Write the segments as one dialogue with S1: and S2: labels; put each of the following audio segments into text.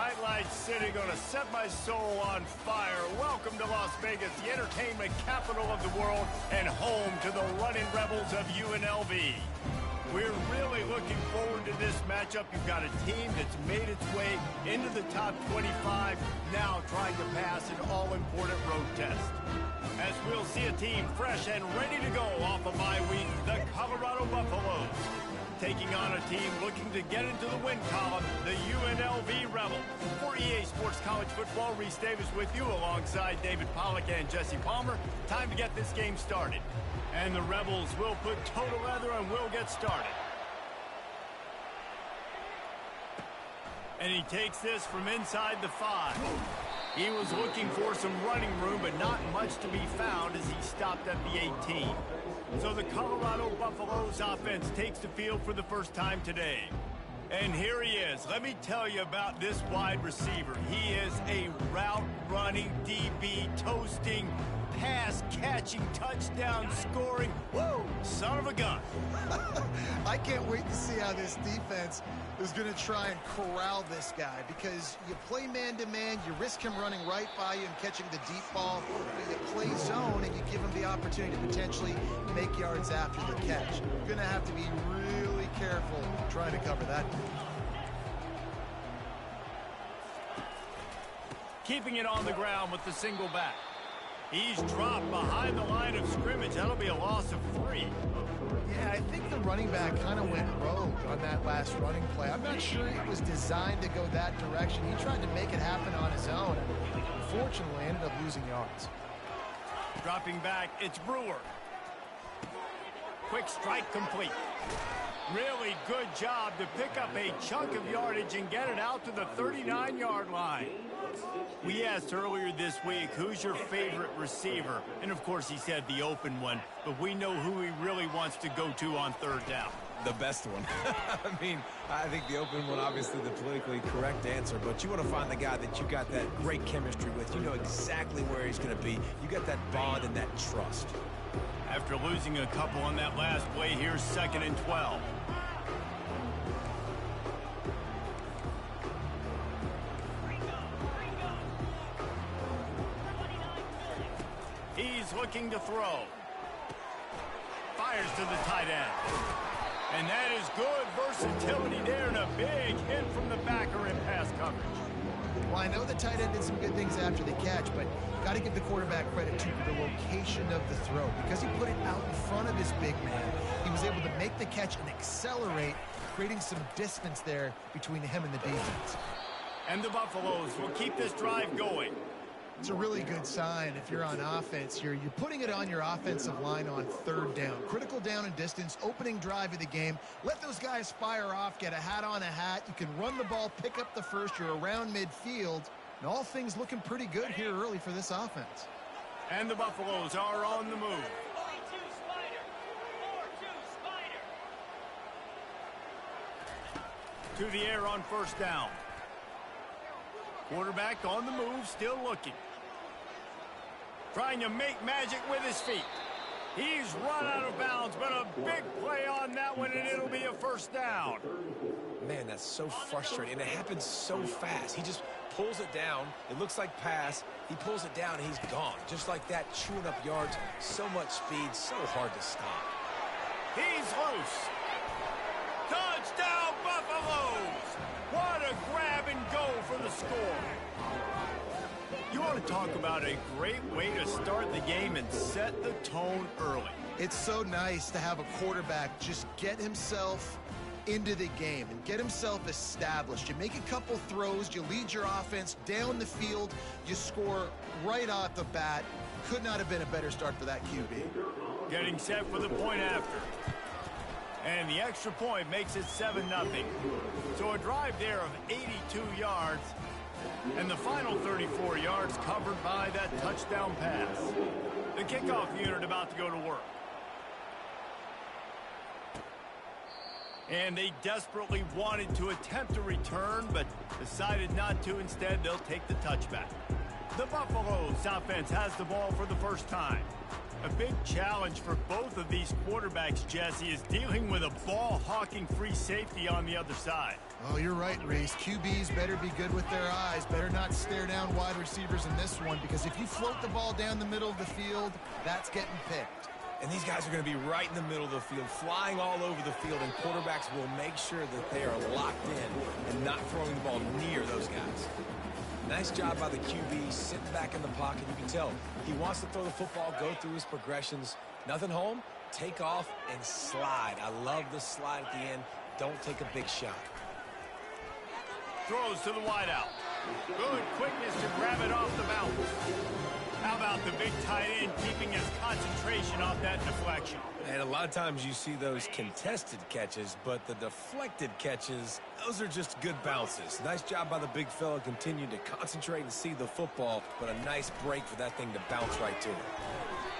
S1: Nightlight City gonna set my soul on fire. Welcome to Las Vegas, the entertainment capital of the world and home to the running rebels of UNLV. We're really looking forward to this matchup. You've got a team that's made its way into the top 25, now trying to pass an all-important road test. As we'll see a team fresh and ready to go off of bye week, the Colorado Buffaloes. Taking on a team looking to get into the win column, the UNLV Rebels. For EA Sports College Football, Reese Davis with you alongside David Pollack and Jesse Palmer. Time to get this game started. And the Rebels will put toe to leather and will get started. And he takes this from inside the 5. He was looking for some running room, but not much to be found as he stopped at the 18. So the Colorado Buffaloes offense takes the field for the first time today. And here he is. Let me tell you about this wide receiver. He is a route-running, DB, toasting, pass-catching, touchdown-scoring, woo, son of a gun.
S2: I can't wait to see how this defense is going to try and corral this guy, because you play man-to-man, you risk him running right by you and catching the deep ball. You play zone, and you give him the opportunity to potentially make yards after the catch. You're going to have to be really careful trying to cover that.
S1: Keeping it on the ground with the single back. He's dropped behind the line of scrimmage. That'll be a loss of 3.
S2: Yeah, I think the running back kind of went rogue on that last running play. I'm not sure it was designed to go that direction. He tried to make it happen on his own. Unfortunately, ended up losing yards.
S1: Dropping back, it's Brewer. Quick strike complete. Really good job to pick up a chunk of yardage and get it out to the 39-yard line. We asked earlier this week, who's your favorite receiver? And of course he said the open one, but we know who he really wants to go to on third down.
S3: The best one. I mean, I think the open one, obviously the politically correct answer, but you want to find the guy that you got that great chemistry with. You know exactly where he's going to be. You got that bond and that trust.
S1: After losing a couple on that last play, here's 2nd and 12. He's looking to throw. Fires to the tight end. And that is good versatility there and a big hit from the backer in pass coverage.
S2: Well, I know the tight end did some good things after the catch, but got to give the quarterback credit to the location of the throw. Because he put it out in front of his big man, he was able to make the catch and accelerate, creating some distance there between him and the defense.
S1: And the Buffaloes will keep this drive going.
S2: It's a really good sign if you're on offense here. You're putting it on your offensive line on third down. Critical down and distance, opening drive of the game. Let those guys fire off, get a hat on a hat. You can run the ball, pick up the first. You're around midfield. And all things looking pretty good here early for this offense.
S1: And the Buffaloes are on the move. To the air on first down. Quarterback on the move, still looking. Trying to make magic with his feet. He's run out of bounds, but a big play on that one, and it'll be a first down.
S3: Man, that's so frustrating, and it happens so fast. He just pulls it down. It looks like pass. He pulls it down, and he's gone. Just like that, chewing up yards. So much speed, so hard to stop.
S1: He's loose. Touchdown, Buffaloes! What a grab and go for the score. You want to talk about a great way to start the game and set the tone early.
S2: It's so nice to have a quarterback just get himself into the game and get himself established. You make a couple throws, you lead your offense down the field, you score right off the bat. Could not have been a better start for that QB.
S1: Getting set for the point after. And the extra point makes it 7-0. So a drive there of 82 yards. And the final 34 yards covered by that touchdown pass. The kickoff unit about to go to work. And they desperately wanted to attempt a return, but decided not to. Instead, they'll take the touchback. The Buffaloes offense has the ball for the first time. A big challenge for both of these quarterbacks, Jesse, is dealing with a ball-hawking free safety on the other side.
S2: Oh, you're right, Reese. QBs better be good with their eyes. Better not stare down wide receivers in this one, because if you float the ball down the middle of the field, that's getting picked.
S3: And these guys are going to be right in the middle of the field, flying all over the field, and quarterbacks will make sure that they are locked in and not throwing the ball near those guys. Nice job by the QB, sitting back in the pocket. You can tell he wants to throw the football, go through his progressions. Nothing home, take off and slide. I love the slide at the end. Don't take a big shot.
S1: Throws to the wideout. Good quickness to grab it off the bounce. How about the big tight end keeping his concentration off that deflection?
S3: And a lot of times you see those contested catches, but the deflected catches, those are just good bounces. Nice job by the big fella, continuing to concentrate and see the football, but a nice break for that thing to bounce right to it.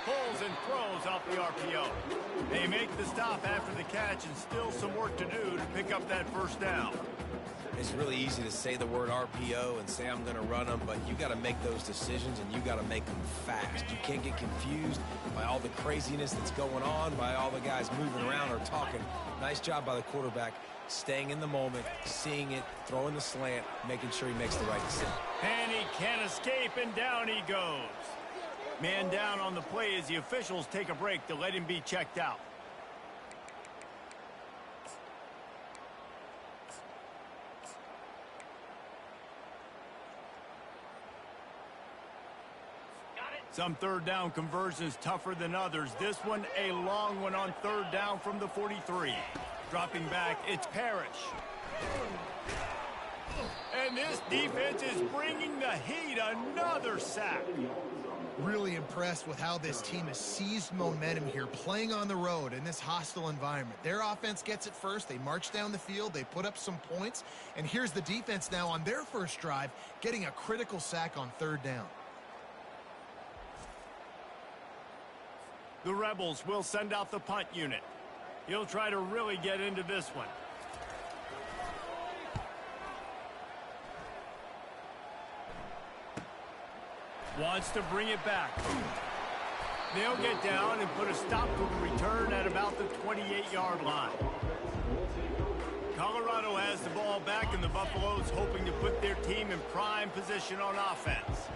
S1: Pulls and throws off the RPO. They make the stop after the catch, and still some work to do to pick up that first down.
S3: It's really easy to say the word RPO and say I'm going to run them, but you got to make those decisions and you got to make them fast. You can't get confused by all the craziness that's going on, by all the guys moving around or talking. Nice job by the quarterback, staying in the moment, seeing it, throwing the slant, making sure he makes the right decision.
S1: And he can't escape, and down he goes. Man down on the play as the officials take a break to let him be checked out. Some third down conversions tougher than others. This one, a long one on third down from the 43. Dropping back, it's Parrish. And this defense is bringing the heat. Another sack.
S2: Really impressed with how this team has seized momentum here, playing on the road in this hostile environment. Their offense gets it first. They march down the field. They put up some points. And here's the defense now on their first drive, getting a critical sack on third down.
S1: The Rebels will send out the punt unit. He'll try to really get into this one. Wants to bring it back. They'll get down and put a stop to the return at about the 28-yard line. Colorado has the ball back, and the Buffaloes hoping to put their team in prime position on offense.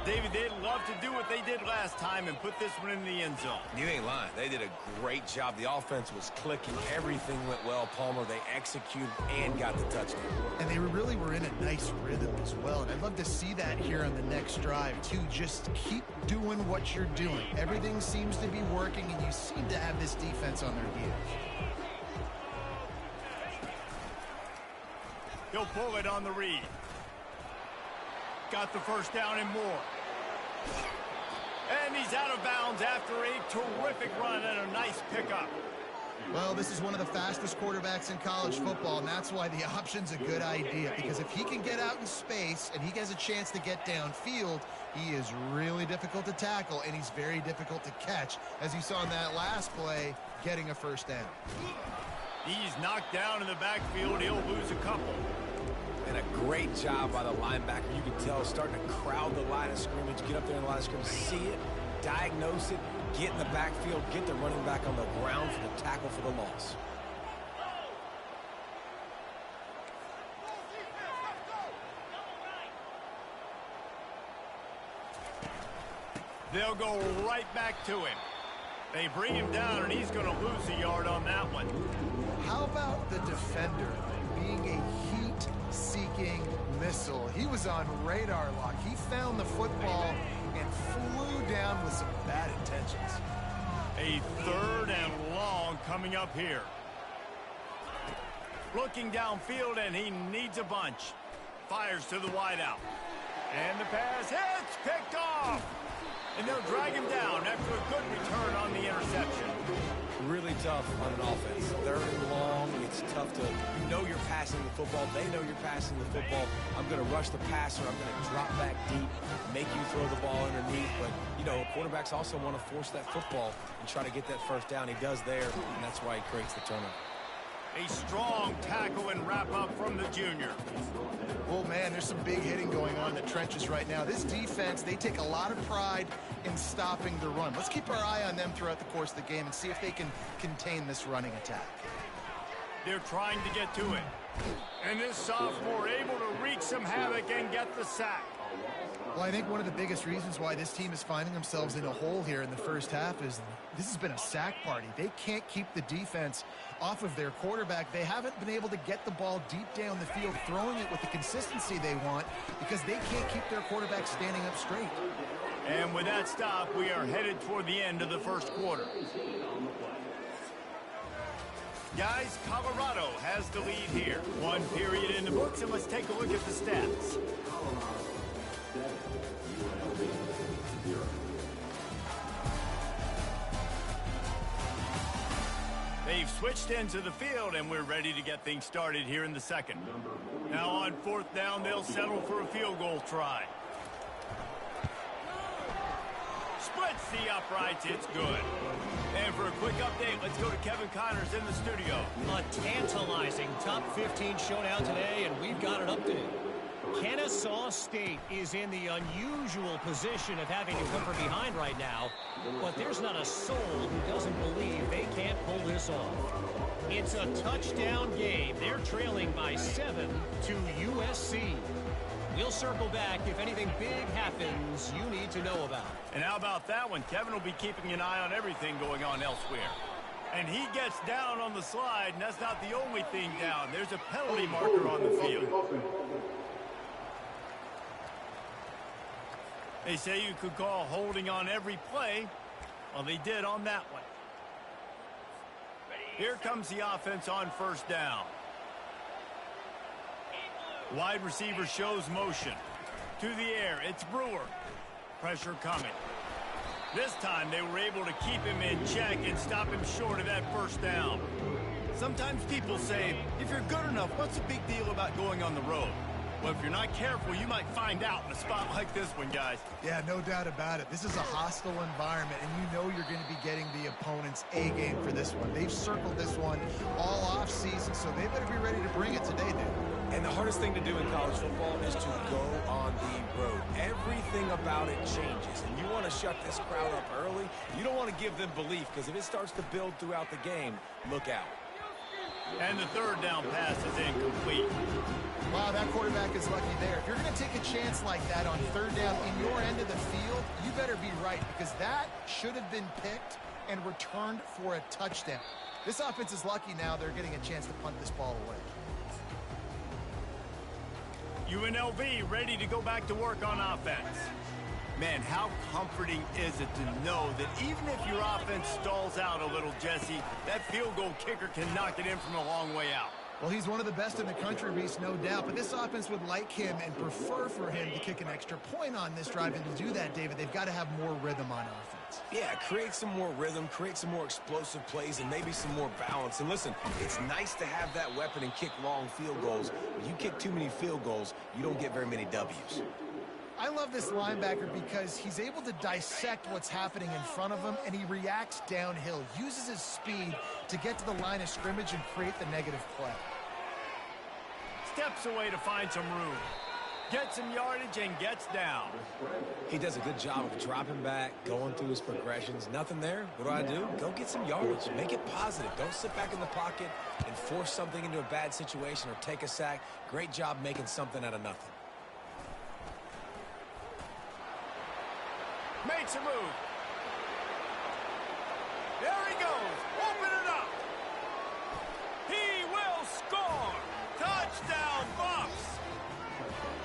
S1: David, they'd love to do what they did last time and put this one in the end zone.
S3: You ain't lying. They did a great job. The offense was clicking. Everything went well, Palmer. They executed and got the touchdown.
S2: And they really were in a nice rhythm as well. And I'd love to see that here on the next drive, too. Just keep doing what you're doing. Everything seems to be working, and you seem to have this defense on their heels.
S1: He'll pull it on the read. Got the first down and more. And he's out of bounds after a terrific run and a nice pickup.
S2: Well, this is one of the fastest quarterbacks in college football, and that's why the option's a good idea, because if he can get out in space and he has a chance to get downfield, he is really difficult to tackle, and he's very difficult to catch, as you saw in that last play, getting a first down.
S1: He's knocked down in the backfield. He'll lose a couple.
S3: And a great job by the linebacker. You can tell starting to crowd the line of scrimmage, get up there in the line of scrimmage, see it, diagnose it, get in the backfield, get the running back on the ground for the tackle for the loss.
S1: They'll go right back to him. They bring him down, and he's going to lose a yard on that one.
S2: How about the defender being a heat-seeking missile? He was on radar lock. He found the football and flew down with some bad intentions.
S1: A third and long coming up here. Looking downfield, and he needs a bunch. Fires to the wideout. And the pass hits, picked off. And they'll drag him down after a good return on the interception.
S3: Really tough on an offense. Third and long, it's tough to, you know you're passing the football. They know you're passing the football. I'm going to rush the passer. I'm going to drop back deep, make you throw the ball underneath. But, you know, quarterbacks also want to force that football and try to get that first down. He does there, and that's why he creates the turnover.
S1: A strong tackle and wrap-up from the junior.
S2: Oh, man, there's some big hitting going on in the trenches right now. This defense, they take a lot of pride in stopping the run. Let's keep our eye on them throughout the course of the game and see if they can contain this running attack.
S1: They're trying to get to it. And this sophomore able to wreak some havoc and get the sack.
S2: Well, I think one of the biggest reasons why this team is finding themselves in a hole here in the first half is this has been a sack party. They can't keep the defense off of their quarterback. They haven't been able to get the ball deep down the field, throwing it with the consistency they want because they can't keep their quarterback standing up straight.
S1: And with that stop, we are headed toward the end of the first quarter. Guys, Colorado has the lead here. One period in the books, and let's take a look at the stats. They've switched into the field, and we're ready to get things started here in the second. Now on fourth down, they'll settle for a field goal try. Splits the uprights, it's good. And for a quick update, let's go to Kevin Connors in the studio.
S4: A tantalizing top 15 showdown today, and we've got an update. Kennesaw State is in the unusual position of having to come from behind right now, but there's not a soul who doesn't believe they can't pull this off. It's a touchdown game. They're trailing by 7 to USC. We'll circle back if anything big happens you need to know about.
S1: And how about that one? Kevin will be keeping an eye on everything going on elsewhere. And he gets down on the slide, and that's not the only thing down. There's a penalty marker on the field. They say you could call holding on every play. Well, they did on that one. Here comes the offense on first down. Wide receiver shows motion. To the air, it's Brewer. Pressure coming. This time they were able to keep him in check and stop him short of that first down. Sometimes people say, if you're good enough, what's the big deal about going on the road? Well, if you're not careful, you might find out in a spot like this one, guys.
S2: Yeah, no doubt about it. This is a hostile environment, and you know you're going to be getting the opponent's A game for this one. They've circled this one all off season, so they better be ready to bring it today, dude.
S3: And the hardest thing to do in college football is to go on the road. Everything about it changes, and you want to shut this crowd up early. You don't want to give them belief, because if it starts to build throughout the game, look out.
S1: And the third down pass is incomplete.
S2: Wow, that quarterback is lucky there. If you're going to take a chance like that on third down in your end of the field, you better be right, because that should have been picked and returned for a touchdown. This offense is lucky now they're getting a chance to punt this ball away.
S1: UNLV ready to go back to work on offense. Man, how comforting is it to know that even if your offense stalls out a little, Jesse, that field goal kicker can knock it in from a long way out.
S2: Well, he's one of the best in the country, Reese, no doubt. But this offense would like him and prefer for him to kick an extra point on this drive. And to do that, David, they've got to have more rhythm on offense.
S3: Yeah, create some more rhythm, create some more explosive plays, and maybe some more balance. And listen, it's nice to have that weapon and kick long field goals. When you kick too many field goals, you don't get very many W's.
S2: I love this linebacker because he's able to dissect what's happening in front of him, and he reacts downhill, uses his speed to get to the line of scrimmage and create the negative play.
S1: Steps away to find some room. Gets some yardage and gets down.
S3: He does a good job of dropping back, going through his progressions. Nothing there. What do? Go get some yardage. Make it positive. Don't sit back in the pocket and force something into a bad situation or take a sack. Great job making something out of nothing.
S1: Makes a move. There he goes. Open it up. He will score. Touchdown, Bucks.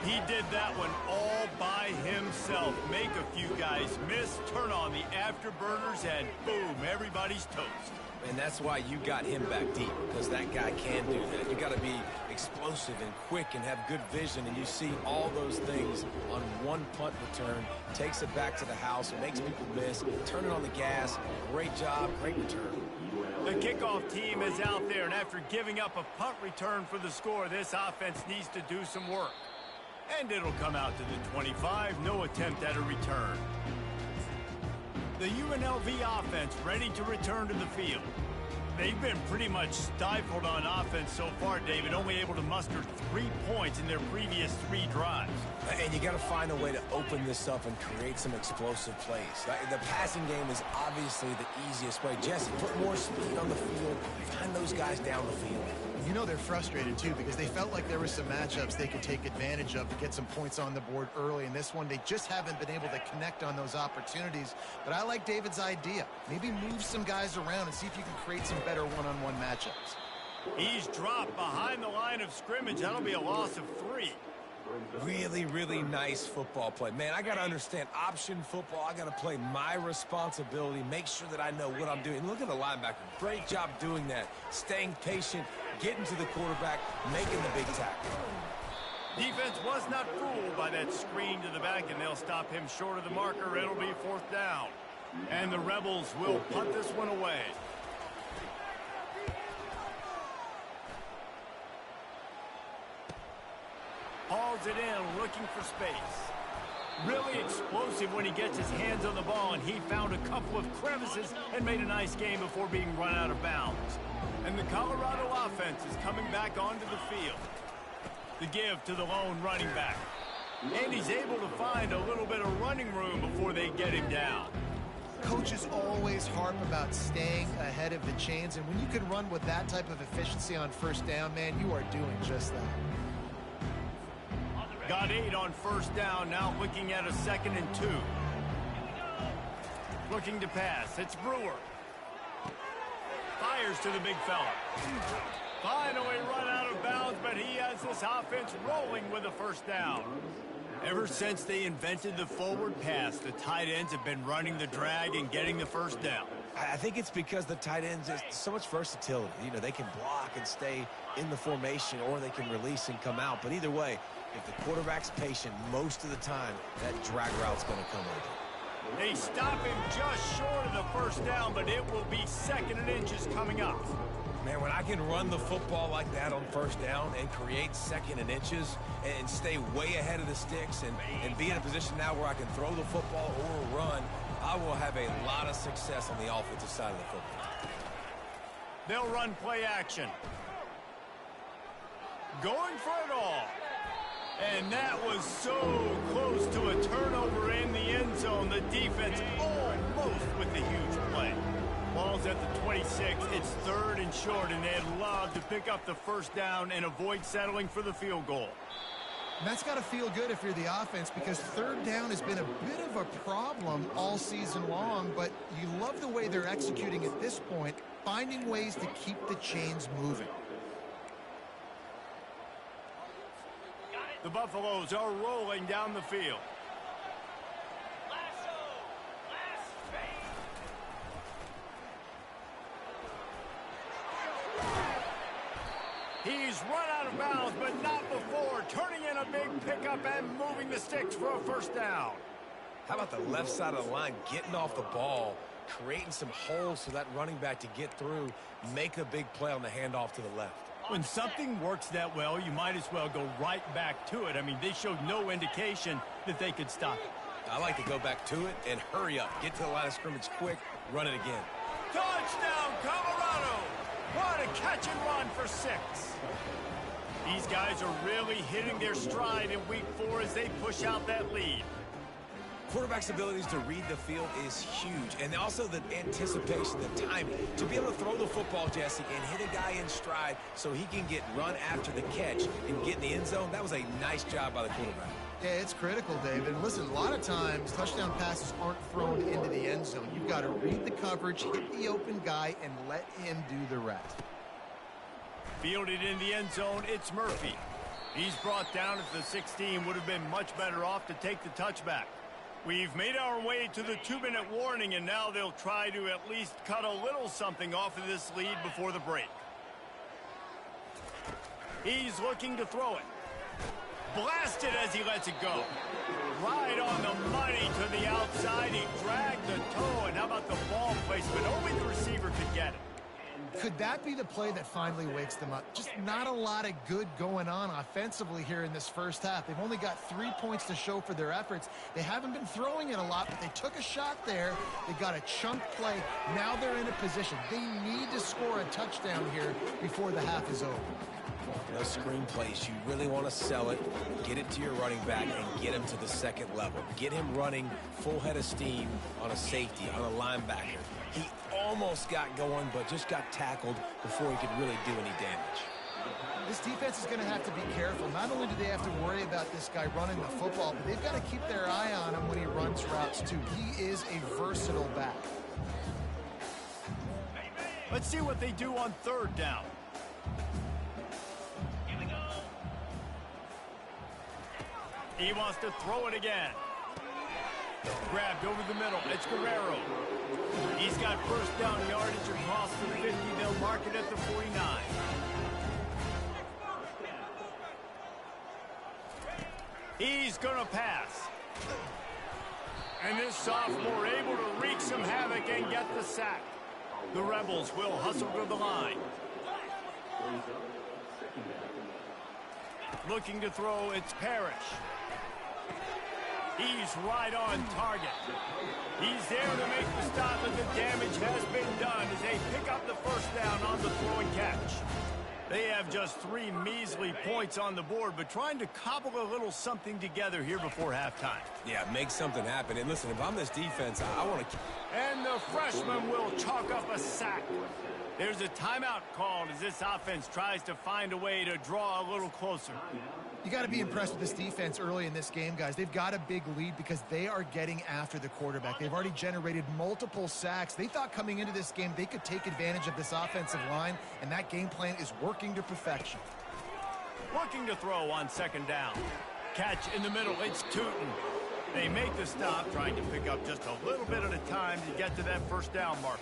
S1: He did that one all by himself. Make a few guys miss, turn on the afterburners, and boom, everybody's toast.
S3: And that's why you got him back deep, because that guy can do that. You got to be explosive and quick and have good vision, and you see all those things on one punt return. Takes it back to the house, makes people miss, turning on the gas. Great job, great return.
S1: The kickoff team is out there, and after giving up a punt return for the score, this offense needs to do some work. And it'll come out to the 25, no attempt at a return. The UNLV offense ready to return to the field. They've been pretty much stifled on offense so far, David, only able to muster 3 points in their previous 3 drives.
S3: And you got to find a way to open this up and create some explosive plays. The passing game is obviously the easiest way. Jesse, put more speed on the field, find those guys down the field.
S2: You know they're frustrated, too, because they felt like there were some matchups they could take advantage of to get some points on the board early. In this one, they just haven't been able to connect on those opportunities. But I like David's idea. Maybe move some guys around and see if you can create some better one-on-one matchups.
S1: He's dropped behind the line of scrimmage. That'll be a loss of 3.
S3: Really, really nice football play. Man, I got to understand option football. I got to play my responsibility, make sure that I know what I'm doing. Look at the linebacker. Great job doing that. Staying patient, getting to the quarterback, making the big tackle.
S1: Defense was not fooled by that screen to the back, and they'll stop him short of the marker. It'll be 4th down. And the Rebels will punt this one away. Hauls it in, looking for space. Really explosive when he gets his hands on the ball, and he found a couple of crevices and made a nice game before being run out of bounds. And the Colorado offense is coming back onto the field. The give to the lone running back. And he's able to find a little bit of running room before they get him down.
S2: Coaches always harp about staying ahead of the chains, and when you can run with that type of efficiency on 1st down, man, you are doing just that.
S1: Got 8 on 1st down, now looking at a 2nd and 2. Looking to pass, it's Brewer. Fires to the big fella. Finally run out of bounds, but he has this offense rolling with a 1st down. Ever since they invented the forward pass, the tight ends have been running the drag and getting the 1st down.
S3: I think it's because the tight ends is so much versatility. You know, they can block and stay in the formation, or they can release and come out. But either way, if the quarterback's patient most of the time, that drag route's going to come over.
S1: They stop him just short of the 1st down, but it will be 2nd and inches coming up.
S3: Man, when I can run the football like that on 1st down and create 2nd and inches and stay way ahead of the sticks and be in a position now where I can throw the football or run, I will have a lot of success on the offensive side of the football.
S1: They'll run play action. Going for it all. And that was so close to a turnover in the end zone. The defense almost with the huge play. Ball's at the 26. It's 3rd and short, and they'd love to pick up the 1st down and avoid settling for the field goal.
S2: And that's got to feel good if you're the offense, because 3rd down has been a bit of a problem all season long, but you love the way they're executing at this point, finding ways to keep the chains moving.
S1: The Buffaloes are rolling down the field. He's run out of bounds, but not before. Turning in a big pickup and moving the sticks for a 1st down.
S3: How about the left side of the line, getting off the ball, creating some holes for that running back to get through, make a big play on the handoff to the left.
S1: When something works that well, you might as well go right back to it. I mean, they showed no indication that they could stop it.
S3: I like to go back to it and hurry up. Get to the line of scrimmage quick, run it again.
S1: Touchdown, Colorado! What a catch and run for 6. These guys are really hitting their stride in week 4 as they push out that lead.
S3: Quarterback's abilities to read the field is huge, and also the anticipation, the timing. To be able to throw the football, Jesse, and hit a guy in stride so he can get run after the catch and get in the end zone, that was a nice job by the quarterback.
S2: Yeah, it's critical, David. Listen, a lot of times touchdown passes aren't thrown into the end zone. You've got to read the coverage, hit the open guy, and let him do the rest.
S1: Fielded in the end zone, it's Murphy. He's brought down at the 16. Would have been much better off to take the touchback. We've made our way to the 2-minute warning, and now they'll try to at least cut a little something off of this lead before the break. He's looking to throw it. Blasted as he lets it go. Right on the money to the outside. He dragged the toe, and how about the ball placement? Only the receiver could get it.
S2: Could that be the play that finally wakes them up? Just not a lot of good going on offensively here in this first half. They've only got 3 points to show for their efforts. They haven't been throwing it a lot, but they took a shot there. They got a chunk play. Now they're in a position. They need to score a touchdown here before the half is over.
S3: Those screen plays, you really want to sell it, get it to your running back, and get him to the second level. Get him running full head of steam on a safety, on a linebacker. He almost got going, but just got tackled before he could really do any damage.
S2: This defense is going to have to be careful. Not only do they have to worry about this guy running the football, but they've got to keep their eye on him when he runs routes, too. He is a versatile back.
S1: Let's see what they do on third down. He wants to throw it again. Grabbed over the middle. It's Guerrero. He's got first down yardage across the 50. They'll mark it at the 49. He's going to pass. And this sophomore able to wreak some havoc and get the sack. The Rebels will hustle to the line. Looking to throw, it's Parrish. He's right on target. He's there to make the stop, but the damage has been done as they pick up the first down on the throw and catch. They have just 3 measly points on the board, but trying to cobble a little something together here before halftime.
S3: Yeah, make something happen. And listen, if I'm this defense, I want to...
S1: And the freshman will chalk up a sack. There's a timeout called as this offense tries to find a way to draw a little closer.
S2: You got to be impressed with this defense early in this game, guys. They've got a big lead because they are getting after the quarterback. They've already generated multiple sacks. They thought coming into this game they could take advantage of this offensive line, and that game plan is working to perfection.
S1: Looking to throw on second down. Catch in the middle. It's Tootin. They make the stop, trying to pick up just a little bit at a time to get to that first down marker.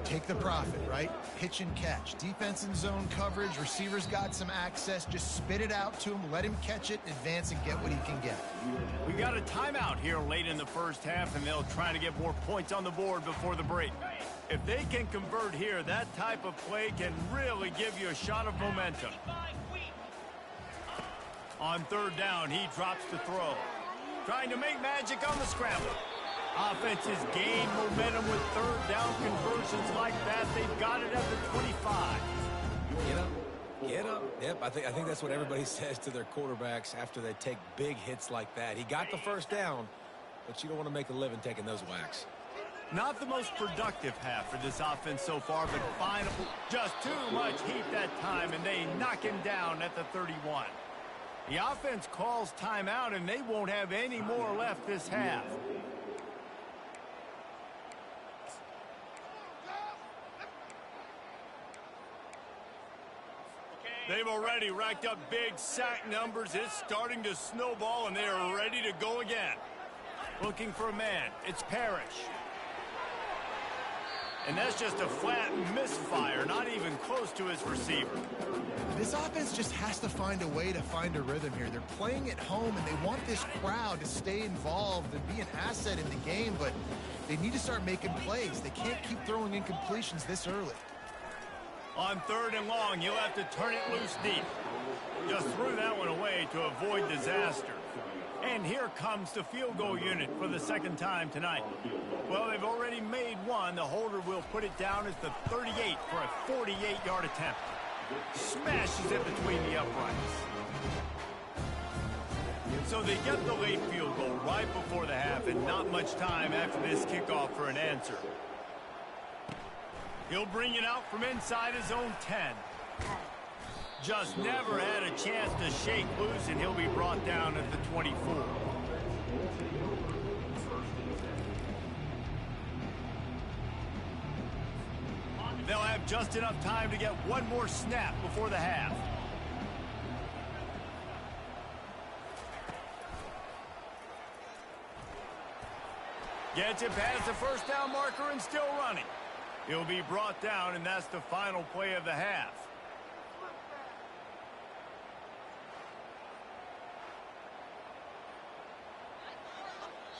S2: Take the profit, right? Pitch and catch. Defense in zone coverage. Receivers got some access. Just spit it out to him. Let him catch it, advance, and get what he can get.
S1: We got a timeout here late in the first half, and they'll try to get more points on the board before the break. If they can convert here, that type of play can really give you a shot of momentum. On third down, he drops to throw. Trying to make magic on the scramble. Offenses gain momentum with third down conversions like that. They've got it at the 25.
S3: Get up. Get up. Yep, I think that's what everybody says to their quarterbacks after they take big hits like that. He got the first down, but you don't want to make a living taking those whacks.
S1: Not the most productive half for this offense so far, but final. Just too much heat that time, and they knock him down at the 31. The offense calls timeout, and they won't have any more left this half. They've already racked up big sack numbers. It's starting to snowball, and they are ready to go again. Looking for a man. It's Parrish. And that's just a flat misfire, not even close to his receiver.
S2: This offense just has to find a way to find a rhythm here. They're playing at home, and they want this crowd to stay involved and be an asset in the game, but they need to start making plays. They can't keep throwing incompletions this early.
S1: On third and long, he'll have to turn it loose deep. Just threw that one away to avoid disaster. And here comes the field goal unit for the second time tonight. Well, they've already made one. The holder will put it down at the 38 for a 48-yard attempt. Smashes it between the uprights. So they get the late field goal right before the half, and not much time after this kickoff for an answer. He'll bring it out from inside his own 10. Just never had a chance to shake loose, and he'll be brought down at the 24. They'll have just enough time to get one more snap before the half. Gets it past the first down marker and still running. He'll be brought down, and that's the final play of the half.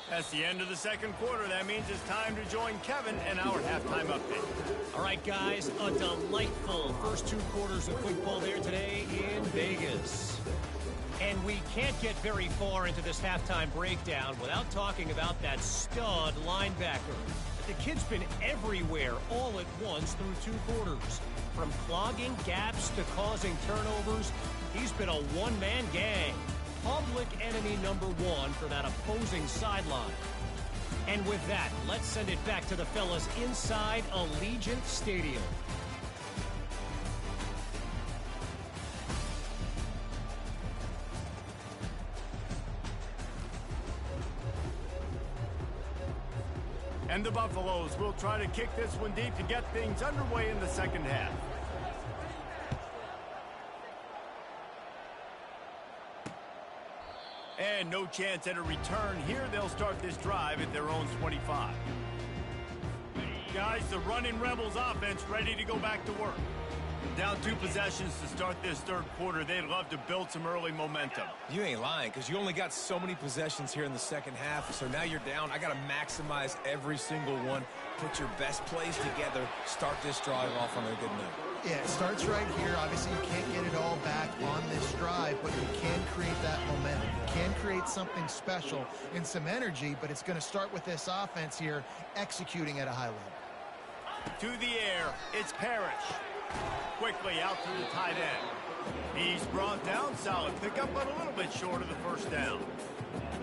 S1: That's the end of the second quarter. That means it's time to join Kevin in our halftime update.
S4: All right, guys, a delightful first 2 quarters of football there today in Vegas. And we can't get very far into this halftime breakdown without talking about that stud linebacker. The kid's been everywhere all at once through 2 quarters. From clogging gaps to causing turnovers, he's been a one-man gang. Public enemy number 1 for that opposing sideline. And with that, let's send it back to the fellas inside Allegiant Stadium.
S1: And the Buffaloes will try to kick this one deep to get things underway in the second half. And no chance at a return here. They'll start this drive at their own 25. Guys, the running Rebels offense ready to go back to work. Down 2 possessions to start this third quarter. They'd love to build some early momentum.
S3: You ain't lying, because you only got so many possessions here in the second half, so now you're down. I got to maximize every single one. Put your best plays together. Start this drive off on a good note.
S2: Yeah, it starts right here. Obviously, you can't get it all back on this drive, but you can create that momentum. You can create something special and some energy, but it's going to start with this offense here executing at a high level.
S1: To the air, it's Parrish. Quickly out to the tight end. He's brought down, solid pickup, but a little bit short of the first down.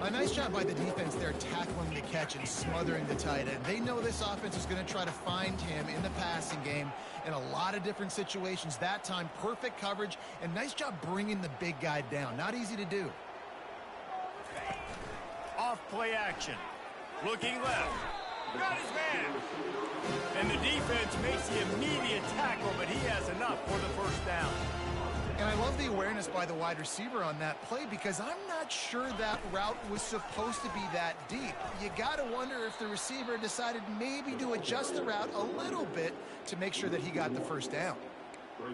S2: A nice job by the defense there tackling the catch and smothering the tight end. They know this offense is going to try to find him in the passing game in a lot of different situations. That time, perfect coverage, and nice job bringing the big guy down. Not easy to do.
S1: Off play action. Looking left. Got his man. And the defense makes the immediate tackle, but he has enough for the first down.
S2: And I love the awareness by the wide receiver on that play because I'm not sure that route was supposed to be that deep. You got to wonder if the receiver decided maybe to adjust the route a little bit to make sure that he got the first down.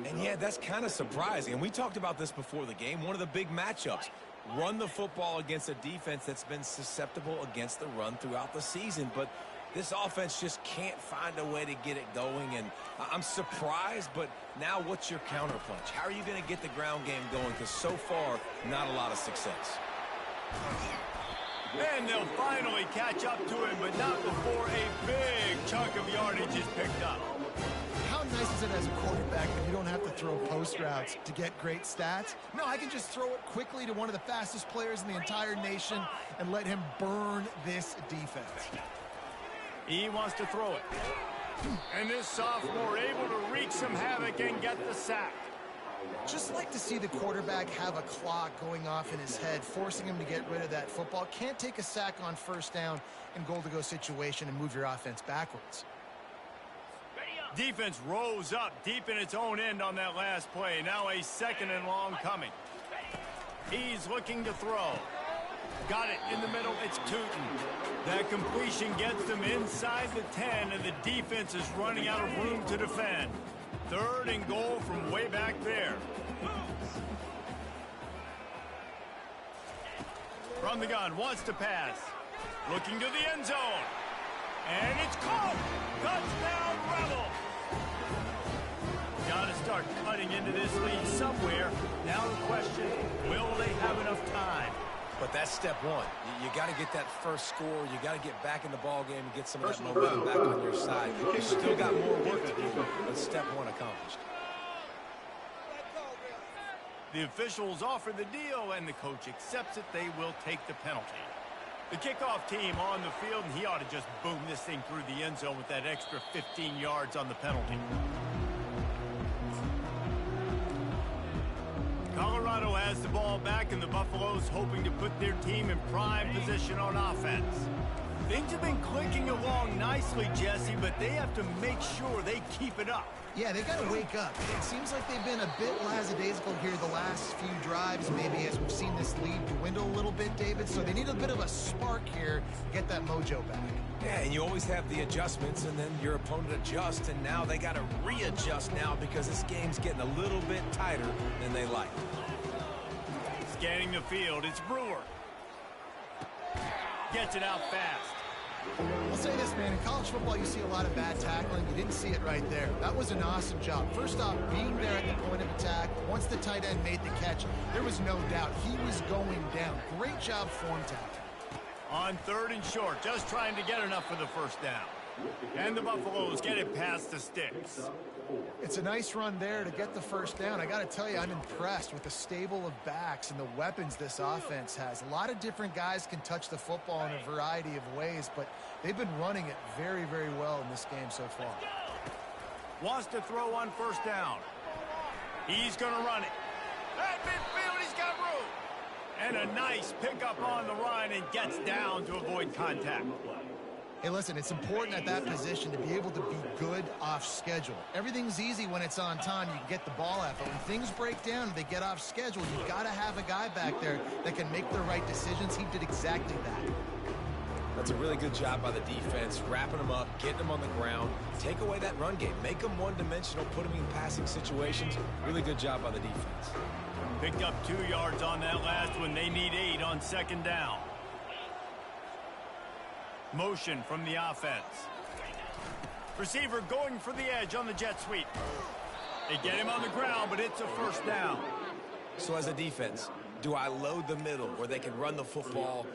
S3: And yeah, that's kind of surprising. And we talked about this before the game. One of the big matchups. Run the football against a defense that's been susceptible against the run throughout the season. But this offense just can't find a way to get it going, and I'm surprised, but now what's your counterpunch? How are you going to get the ground game going? Because so far, not a lot of success.
S1: And they'll finally catch up to him, but not before a big chunk of yardage is picked up.
S2: How nice is it as a quarterback that you don't have to throw post routes to get great stats? No, I can just throw it quickly to one of the fastest players in the entire nation and let him burn this defense.
S1: He wants to throw it. And this sophomore able to wreak some havoc and get the sack.
S2: Just like to see the quarterback have a clock going off in his head, forcing him to get rid of that football. Can't take a sack on first down in goal-to-go situation and move your offense backwards.
S1: Defense rose up deep in its own end on that last play. Now a second and long coming. He's looking to throw. Got it in the middle. It's Tootin. That completion gets them inside the 10, and the defense is running out of room to defend. Third and goal from way back there. From the gun, wants to pass. Looking to the end zone. And it's caught. Touchdown, Rebel. Got to start cutting into this lead somewhere. Now the question, will they have enough time?
S3: But that's step one. You got to get that first score. You got to get back in the ball game and get some of that momentum back on your side. You still got more work to do, but step one accomplished.
S1: The officials offer the deal, and the coach accepts it. They will take the penalty. The kickoff team on the field, and he ought to just boom this thing through the end zone with that extra 15 yards on the penalty. Colorado has the ball back, and the Buffaloes hoping to put their team in prime position on offense. Things have been clicking along nicely, Jesse, but they have to make sure they keep it up.
S2: Yeah, they got to wake up. It seems like they've been a bit lackadaisical here the last few drives, maybe as we've seen this lead dwindle a little bit, David. So they need a bit of a spark here to get that mojo back.
S3: Yeah, and you always have the adjustments, and then your opponent adjusts, and now they got to readjust now because this game's getting a little bit tighter than they like.
S1: Scanning the field, it's Brewer. Gets it out fast.
S2: I'll say this, man. In college football, you see a lot of bad tackling. You didn't see it right there. That was an awesome job. First off, being there at the point of attack. Once the tight end made the catch, there was no doubt he was going down. Great job form tackling.
S1: On 3rd and short, just trying to get enough for the first down. And the Buffaloes get it past the sticks.
S2: It's a nice run there to get the first down. I got to tell you, I'm impressed with the stable of backs and the weapons this offense has. A lot of different guys can touch the football in a variety of ways, but they've been running it very, very well in this game so far.
S1: Wants to throw on 1st down. He's going to run it. At midfield, he's got room. And a nice pickup on the run and gets down to avoid contact.
S2: Hey, listen, it's important at that position to be able to be good off schedule. Everything's easy when it's on time. You can get the ball out. But when things break down and they get off schedule, you've got to have a guy back there that can make the right decisions. He did exactly that.
S3: That's a really good job by the defense, wrapping them up, getting them on the ground, take away that run game, make them one-dimensional, put them in passing situations. Really good job by the defense.
S1: Picked up 2 yards on that last one. They need 8 on 2nd down. Motion from the offense. Receiver going for the edge on the jet sweep. They get him on the ground, but it's a 1st down.
S3: So as a defense, do I load the middle where they can run the football,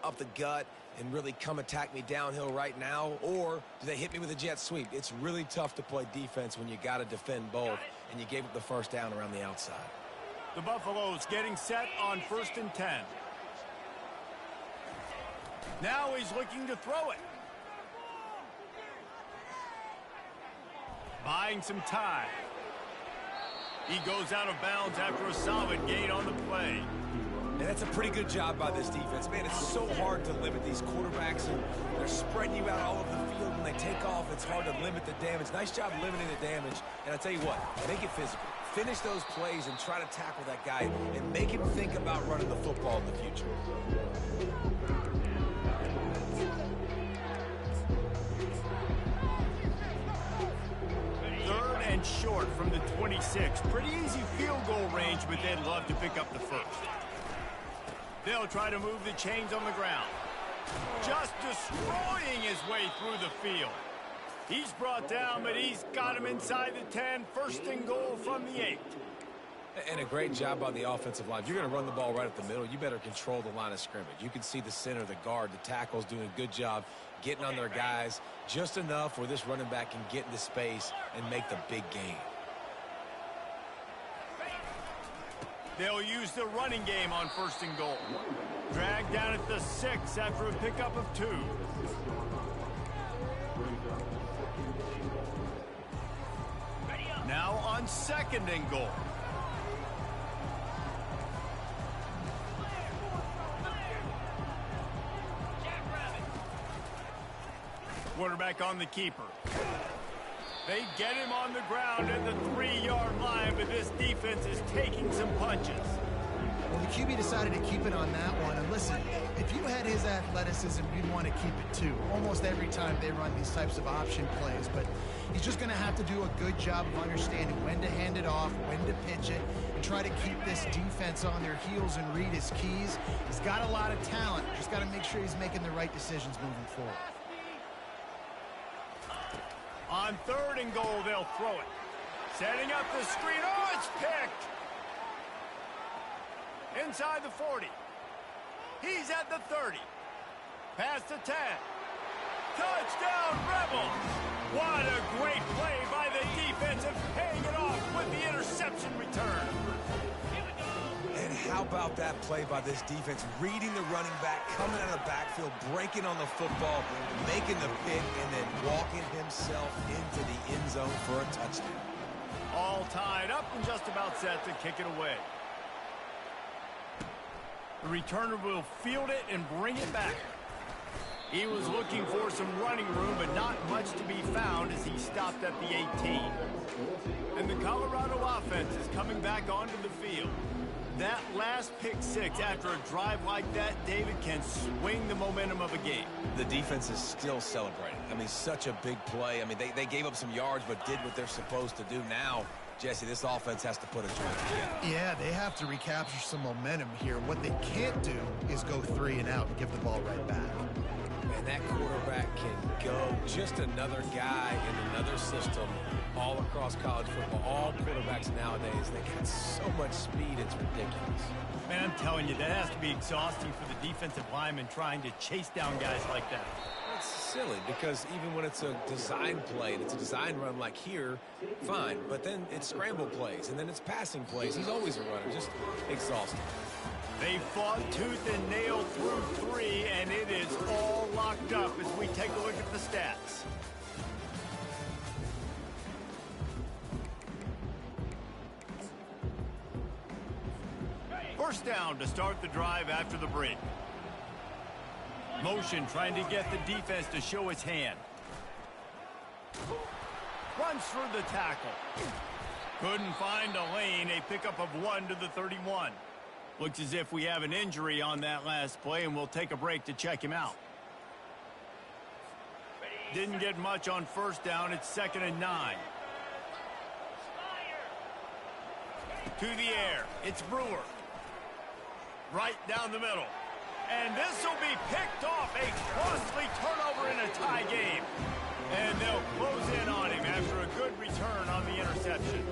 S3: up the gut and really come attack me downhill right now? Or do they hit me with a jet sweep? It's really tough to play defense when you got to defend both, and you gave up the 1st down around the outside.
S1: The Buffaloes getting set on 1st and 10. Now he's looking to throw it. Buying some time. He goes out of bounds after a solid gain on the play.
S3: And that's a pretty good job by this defense. Man, it's so hard to limit these quarterbacks, and they're spreading you out all over the field. When they take off, it's hard to limit the damage. Nice job limiting the damage. And I tell you what, make it physical. Finish those plays and try to tackle that guy and make him think about running the football in the future.
S1: 3rd and short from the 26. Pretty easy field goal range, but they'd love to pick up the 1st. They'll try to move the chains on the ground. Just destroying his way through the field. He's brought down, but he's got him inside the 10. 1st and goal from the 8.
S3: And a great job by the offensive line. If you're going to run the ball right at the middle, you better control the line of scrimmage. You can see the center, the guard, the tackles doing a good job getting on their guys just enough where this running back can get into space and make the big gain.
S1: They'll use the running game on 1st and goal. Dragged down at the 6 after a pickup of 2. Now on 2nd and goal. Quarterback on the keeper. They get him on the ground at the 3-yard line, but this defense is taking some punches.
S2: Well, the QB decided to keep it on that one. And listen, if you had his athleticism, you'd want to keep it too. Almost every time they run these types of option plays. But he's just going to have to do a good job of understanding when to hand it off, when to pitch it, and try to keep this defense on their heels and read his keys. He's got a lot of talent. Just got to make sure he's making the right decisions moving forward.
S1: On 3rd and goal, they'll throw it. Setting up the screen. Oh, it's picked. Inside the 40. He's at the 30. Past the 10. Touchdown, Rebels. What a great play by the defense of paying it off with the interception return.
S3: And how about that play by this defense? Reading the running back, coming out of the backfield, breaking on the football, making the pick, and then walking himself into the end zone for a touchdown.
S1: All tied up and just about set to kick it away. The returner will field it and bring it back. He was looking for some running room, but not much to be found as he stopped at the 18. And the Colorado offense is coming back onto the field. That last pick 6 after a drive like that, David, can swing the momentum of a game.
S3: The defense is still celebrating. I mean, such a big play. I mean, they gave up some yards but did what they're supposed to do. Now, Jesse, this offense has to put a joint together.
S2: Yeah, they have to recapture some momentum here. What they can't do is go 3 and out and give the ball right back.
S3: And that quarterback can go. Just another guy in another system all across college football. All quarterbacks nowadays, they got so much speed, it's ridiculous.
S1: Man, I'm telling you, that has to be exhausting for the defensive lineman trying to chase down guys like that.
S3: It's silly because even when it's a design play and it's a design run like here, fine. But then it's scramble plays and then it's passing plays. He's always a runner. Just exhausting.
S1: They fought tooth and nail through 3, and it is all locked up as we take a look at the stats. First down to start the drive after the break. Motion trying to get the defense to show its hand. Runs through the tackle. Couldn't find a lane. A pickup of 1 to the 31. Looks as if we have an injury on that last play, and we'll take a break to check him out. Didn't get much on first down. It's 2nd and 9. To the air. It's Brewer. Right down the middle. And this will be picked off. A costly turnover in a tie game. And they'll close in on him after a good return on the interception.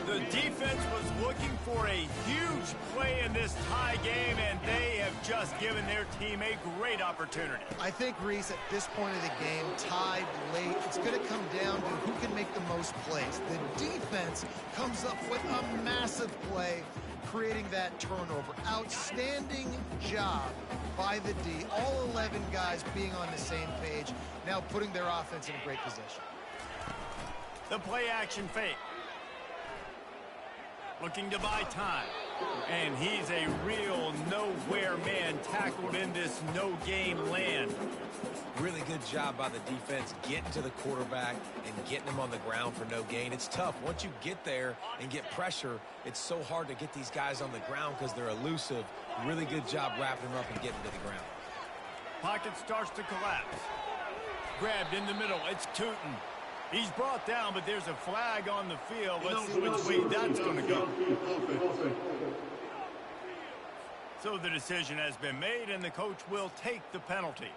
S1: The defense was looking for a huge play in this tie game, and they have just given their team a great opportunity.
S2: I think, Reese, at this point of the game, tied late, it's going to come down to who can make the most plays. The defense comes up with a massive play, creating that turnover. Outstanding job by the D. All 11 guys being on the same page, now putting their offense in a great position.
S1: The play action fake. Looking to buy time. And he's a real nowhere man tackled in this no-game land.
S3: Really good job by the defense getting to the quarterback and getting him on the ground for no gain. It's tough. Once you get there and get pressure, it's so hard to get these guys on the ground because they're elusive. Really good job wrapping them up and getting to the ground.
S1: Pocket starts to collapse. Grabbed in the middle. It's Tootin. He's brought down, but there's a flag on the field. Let's see which way that's going to go. So the decision has been made, and the coach will take the penalty.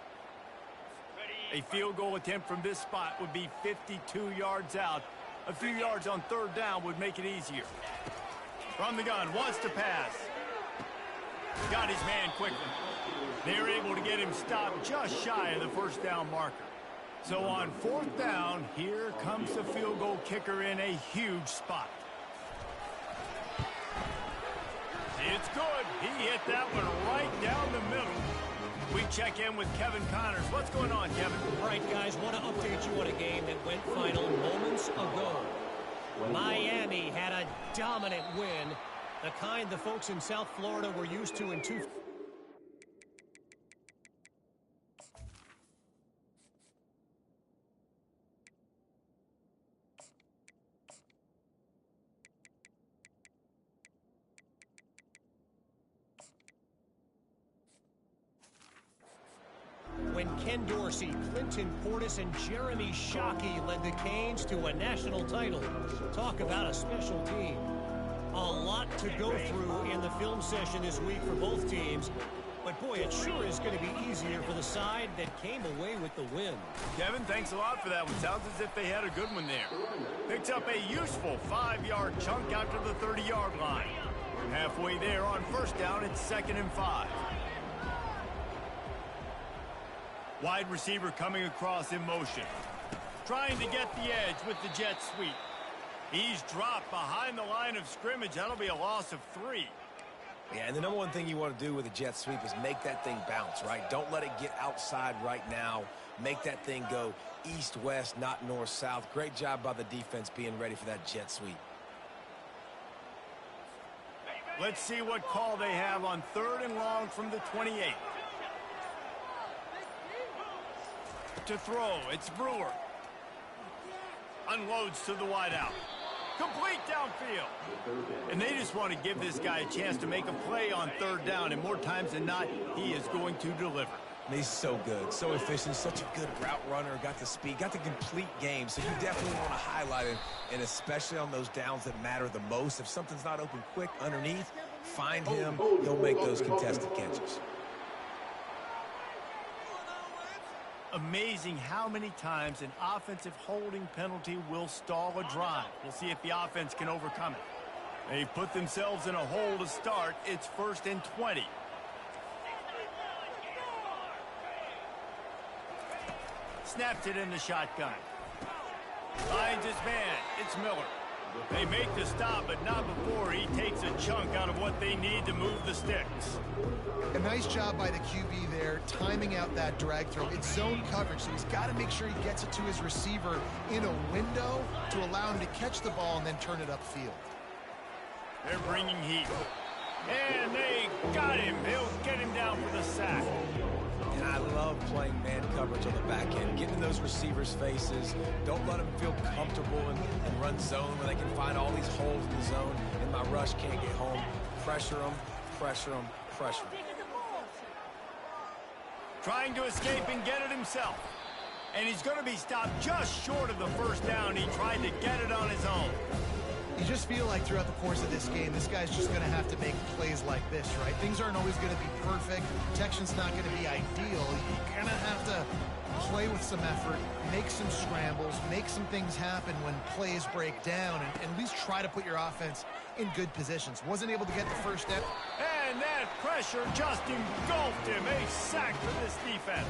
S1: A field goal attempt from this spot would be 52 yards out. A few yards on third down would make it easier. From the gun, wants to pass. Got his man quickly. They're able to get him stopped just shy of the first down marker. So on 4th down, here comes the field goal kicker in a huge spot. It's good. He hit that one right down the middle. We check in with Kevin Connors. What's going on, Kevin?
S4: All right, guys, want to update you on a game that went final moments ago. Miami had a dominant win, the kind the folks in South Florida were used to in two. When Ken Dorsey, Clinton Portis, and Jeremy Shockey led the Canes to a national title. Talk about a special team. A lot to go through in the film session this week for both teams. But boy, it sure is going to be easier for the side that came away with the win.
S1: Kevin, thanks a lot for that one. Sounds as if they had a good one there. Picks up a useful 5-yard chunk out to the 30-yard line. Halfway there on first down, it's 2nd and 5. Wide receiver coming across in motion. Trying to get the edge with the jet sweep. He's dropped behind the line of scrimmage. That'll be a loss of 3.
S3: Yeah, and the number one thing you want to do with a jet sweep is make that thing bounce, right? Don't let it get outside right now. Make that thing go east-west, not north-south. Great job by the defense being ready for that jet sweep.
S1: Let's see what call they have on 3rd and long from the 28. To throw, it's Brewer. Unloads to the wideout. Complete downfield. And they just want to give this guy a chance to make a play on 3rd down, and more times than not, he is going to deliver.
S3: And he's so good, so efficient, such a good route runner, got the speed, got the complete game. So you definitely want to highlight it, and especially on those downs that matter the most. If something's not open quick underneath, find him. He'll make those contested catches.
S1: Amazing how many times an offensive holding penalty will stall a drive. We'll see if the offense can overcome it. They put themselves in a hole to start. It's 1st and 20. Snaps it in the shotgun. Finds his man. It's Miller. They make the stop, but not before he takes a chunk out of what they need to move the sticks.
S2: A nice job by the QB there, timing out that drag throw. It's zone coverage, so he's got to make sure he gets it to his receiver in a window to allow him to catch the ball and then turn it upfield.
S1: They're bringing heat. And they got him. They'll get him down for the sack.
S3: And I love playing man coverage on the back end, getting in those receivers' faces. Don't let them feel comfortable and run zone where they can find all these holes in the zone, and my rush can't get home. Pressure them, pressure them, pressure them.
S1: Trying to escape and get it himself. And he's going to be stopped just short of the first down. He tried to get it on his own.
S2: You just feel like throughout the course of this game, this guy's just going to have to make plays like this, right? Things aren't always going to be perfect. Protection's not going to be ideal. You're going to have to play with some effort, make some scrambles, make some things happen when plays break down, and at least try to put your offense in good positions. Wasn't able to get the first down.
S1: And that pressure just engulfed him. A sack for this defense.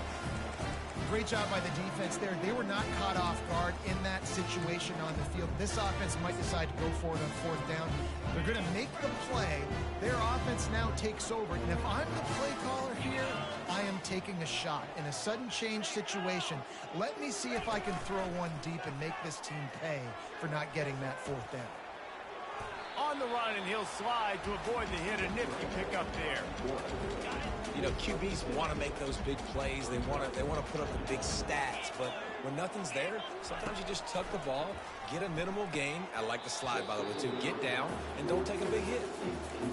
S2: Great job by the defense there. They were not caught off guard in that situation on the field. This offense might decide to go for it on 4th down. They're going to make the play. Their offense now takes over. And if I'm the play caller here, I am taking a shot. In a sudden change situation, let me see if I can throw one deep and make this team pay for not getting that 4th down.
S1: On the run, and he'll slide to avoid the hit. A nifty pickup there.
S3: You know, QBs want to make those big plays. They want to put up the big stats. But when nothing's there, sometimes you just tuck the ball, get a minimal gain. I like the slide, by the way, too. Get down and don't take a big hit.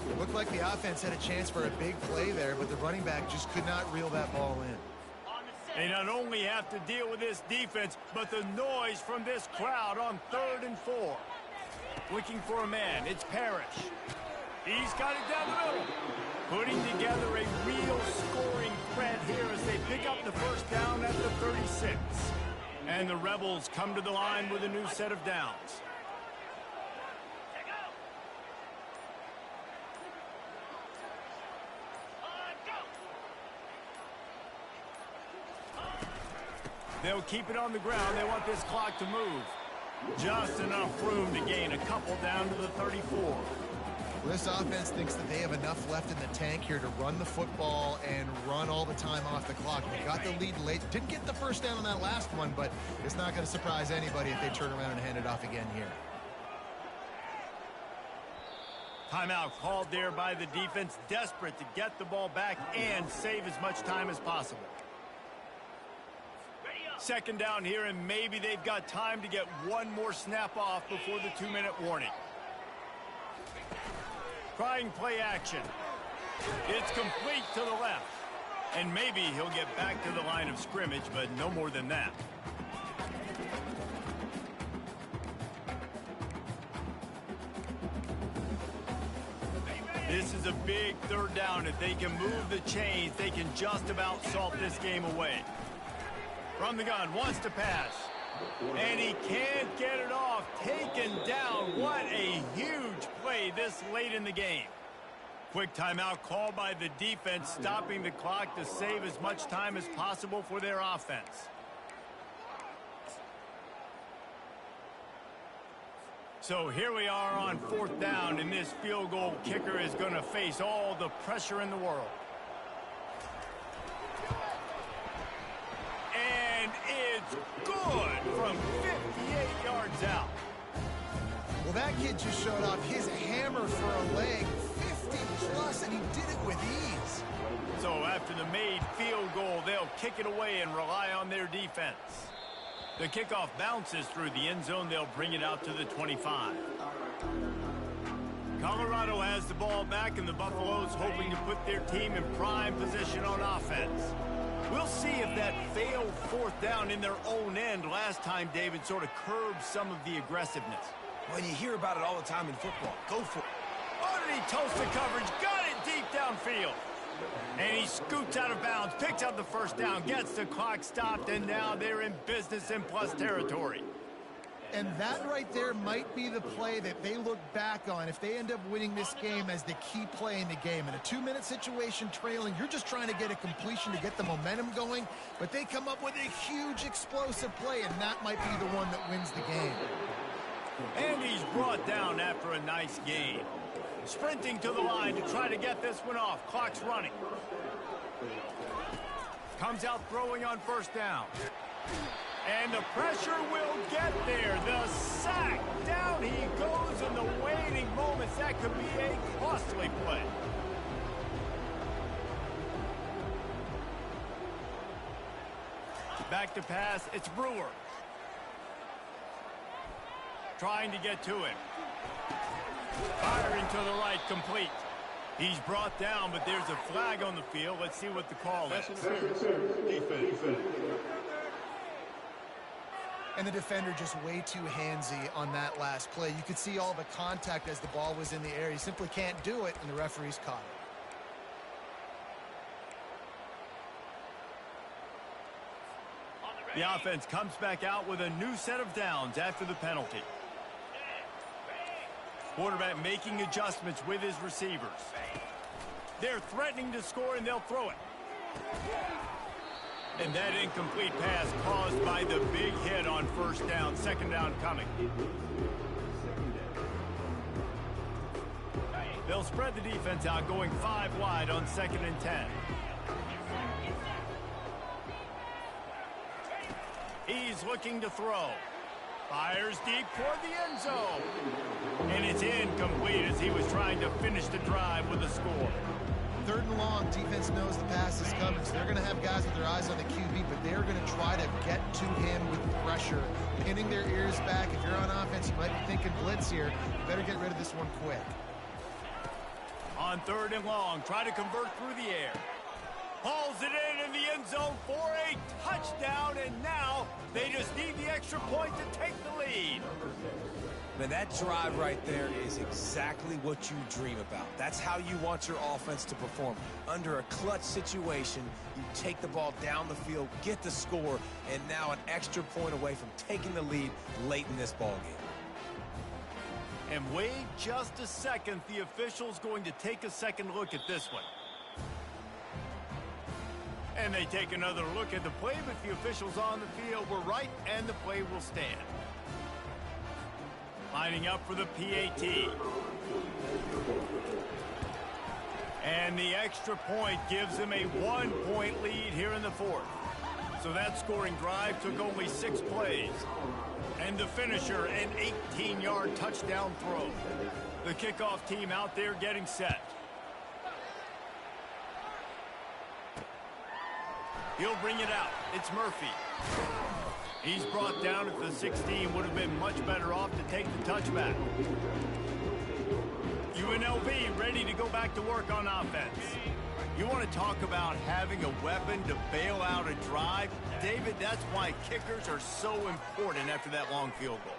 S2: It looked like the offense had a chance for a big play there, but the running back just could not reel that ball in.
S1: They not only have to deal with this defense, but the noise from this crowd on 3rd and 4. Looking for a man. It's Parrish. He's got it down the middle. Putting together a real scoring threat here as they pick up the first down at the 36. And the Rebels come to the line with a new set of downs. They'll keep it on the ground. They want this clock to move. Just enough room to gain a couple down to the 34.
S2: Well, this offense thinks that they have enough left in the tank here to run the football and run all the time off the clock. They got the lead late. Didn't get the first down on that last one, but it's not going to surprise anybody if they turn around and hand it off again here.
S1: Timeout called there by the defense, desperate to get the ball back and save as much time as possible. 2nd down here, and maybe they've got time to get one more snap off before the 2-minute warning. Trying play action. It's complete to the left. And maybe he'll get back to the line of scrimmage, but no more than that. This is a big 3rd down. If they can move the chains, they can just about salt this game away. From the gun, wants to pass. And he can't get it off. Taken down. What a huge play this late in the game. Quick timeout called by the defense, stopping the clock to save as much time as possible for their offense. So here we are on 4th down, and this field goal kicker is going to face all the pressure in the world. And it's good from 58 yards out.
S2: Well, that kid just showed off his hammer for a leg, 50 plus, and he did it with ease.
S1: So after the made field goal, they'll kick it away and rely on their defense. The kickoff bounces through the end zone. They'll bring it out to the 25. Colorado has the ball back, and the Buffaloes hoping to put their team in prime position on offense. We'll see if that failed fourth down in their own end last time, David, sort of curbed some of the aggressiveness.
S3: When you hear about it all the time in football, go for it.
S1: Underneath toasted coverage, got it deep downfield. And he scoots out of bounds, picks up the first down, gets the clock stopped, and now they're in business in plus territory.
S2: And that right there might be the play that they look back on if they end up winning this game as the key play in the game. In a 2-minute situation trailing, you're just trying to get a completion to get the momentum going, but they come up with a huge explosive play, and that might be the one that wins the game.
S1: And he's brought down after a nice gain. Sprinting to the line to try to get this one off. Clock's running. Comes out throwing on first down. And the pressure will get there. The sack. Down he goes in the waning moments. That could be a costly play. Back to pass. It's Brewer. Trying to get to him. Firing to the right, complete. He's brought down, but there's a flag on the field. Let's see what the call is.
S5: Defense.
S2: And the defender just way too handsy on that last play. You could see all the contact as the ball was in the air. He simply can't do it, and the referee's caught it.
S1: The offense comes back out with a new set of downs after the penalty. Quarterback making adjustments with his receivers. They're threatening to score, and they'll throw it. And that incomplete pass caused by the big hit on first down. Second down coming. They'll spread the defense out, going 5 wide on 2nd and 10. He's looking to throw. Fires deep toward the end zone. And it's incomplete as he was trying to finish the drive with a score.
S2: 3rd and long, defense knows the pass is coming, so they're going to have guys with their eyes on the QB, but they're going to try to get to him with pressure, pinning their ears back. If you're on offense, you might be thinking blitz here. You better get rid of this one quick.
S1: On 3rd and long, try to convert through the air. Hauls it in the end zone for a touchdown, and now they just need the extra point to take the lead.
S3: Man, that drive right there is exactly what you dream about. That's how you want your offense to perform. Under a clutch situation, you take the ball down the field, get the score, and now an extra point away from taking the lead late in this ball game.
S1: And wait just a second. The official's going to take a second look at this one. And they take another look at the play, but the officials on the field were right, and the play will stand. Lining up for the PAT. And the extra point gives them a 1-point lead here in the 4th. So that scoring drive took only 6 plays. And the finisher, an 18-yard touchdown throw. The kickoff team out there getting set. He'll bring it out. It's Murphy. He's brought down at the 16. Would have been much better off to take the touchback. UNLV ready to go back to work on offense. You want to talk about having a weapon to bail out a drive? David, that's why kickers are so important after that long field goal.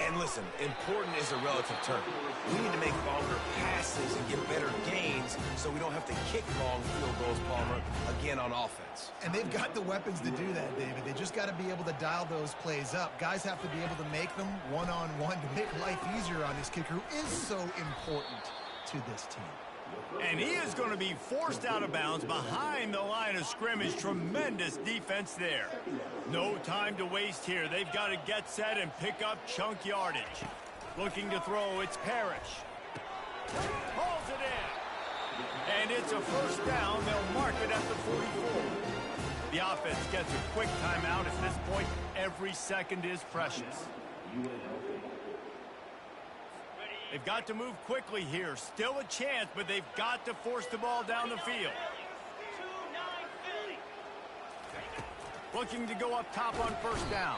S3: And listen, important is a relative term. We need to make longer passes and get better gains so we don't have to kick long field goals, Palmer, again on offense.
S2: And they've got the weapons to do that, David. They just got to be able to dial those plays up. Guys have to be able to make them one-on-one to make life easier on this kicker, who is so important to this team.
S1: And he is going to be forced out of bounds behind the line of scrimmage. Tremendous defense there. No time to waste here. They've got to get set and pick up chunk yardage. Looking to throw, it's Parrish. Hauls it in. And it's a first down. They'll mark it at the 44. The offense gets a quick timeout. At this point, every second is precious. They've got to move quickly here. Still a chance, but they've got to force the ball down the field. Looking to go up top on first down.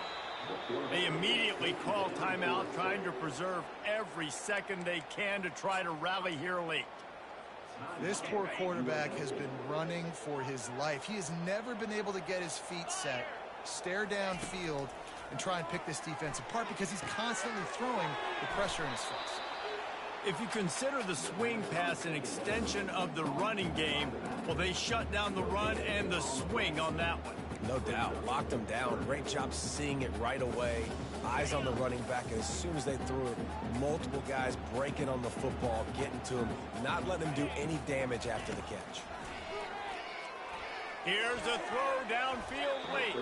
S1: They immediately call timeout, trying to preserve every second they can to try to rally here late.
S2: This poor quarterback has been running for his life. He has never been able to get his feet set, stare downfield, and try and pick this defense apart because he's constantly throwing the pressure in his face.
S1: If you consider the swing pass an extension of the running game, well, they shut down the run and the swing on that one.
S3: No doubt. Locked him down. Great job seeing it right away. Eyes on the running back, and as soon as they threw it, multiple guys breaking on the football, getting to him, not letting him do any damage after the catch.
S1: Here's a throw downfield late.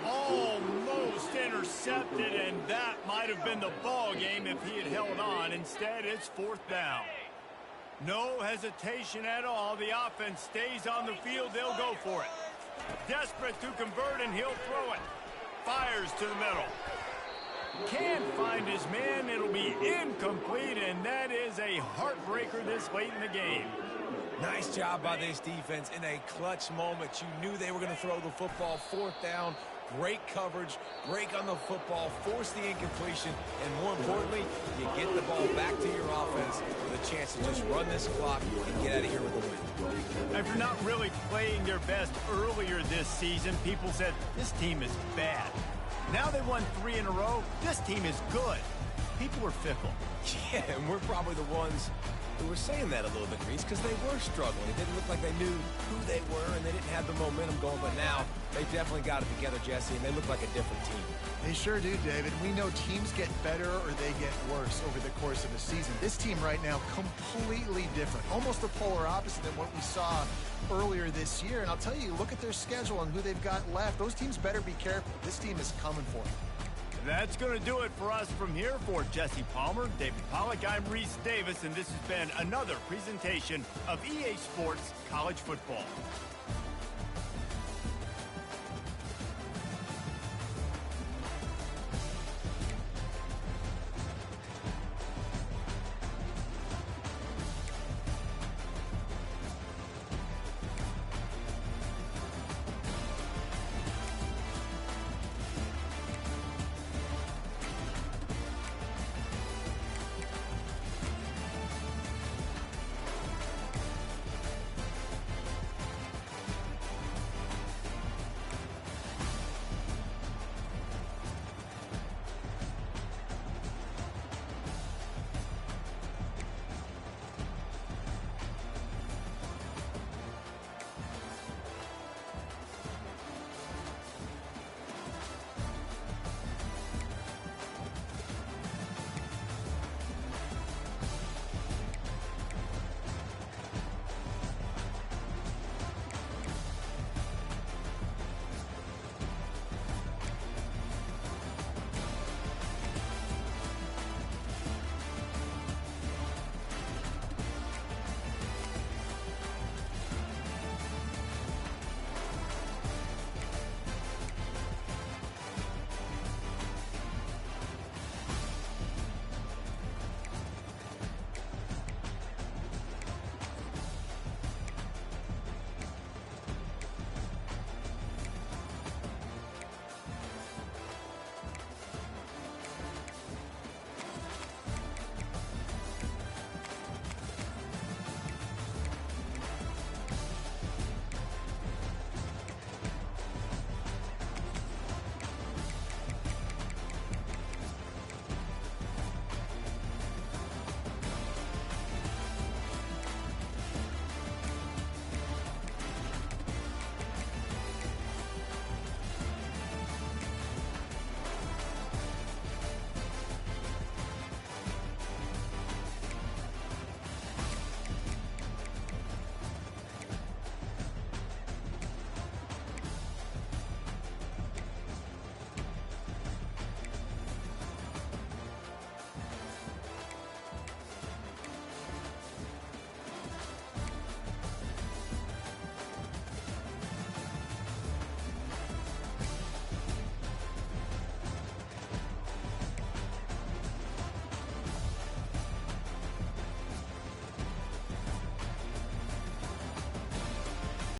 S1: Almost intercepted, and that might have been the ball game if he had held on. Instead, it's 4th down. No hesitation at all. The offense stays on the field. They'll go for it. Desperate to convert, and he'll throw it. Fires to the middle. Can't find his man. It'll be incomplete, and that is a heartbreaker this late in the game.
S3: Nice job by this defense in a clutch moment. You knew they were going to throw the football. 4th down. Great coverage, break on the football, force the incompletion, and more importantly, you get the ball back to your offense with a chance to just run this clock and get out of here with a win.
S1: After not really playing their best earlier this season, people said, this team is bad. Now they won 3 in a row. This team is good. People are fickle.
S3: Yeah, and we're probably the ones who were saying that a little bit, Reese, because they were struggling. It didn't look like they knew who they were, and they didn't have the momentum going. But now they definitely got it together, Jesse, and they look like a different team.
S2: They sure do, David. We know teams get better or they get worse over the course of a season. This team right now, completely different. Almost the polar opposite than what we saw earlier this year. And I'll tell you, look at their schedule and who they've got left. Those teams better be careful. This team is coming for them.
S1: That's going to do it for us from here. For Jesse Palmer, David Pollack, I'm Reese Davis, and this has been another presentation of EA Sports College Football.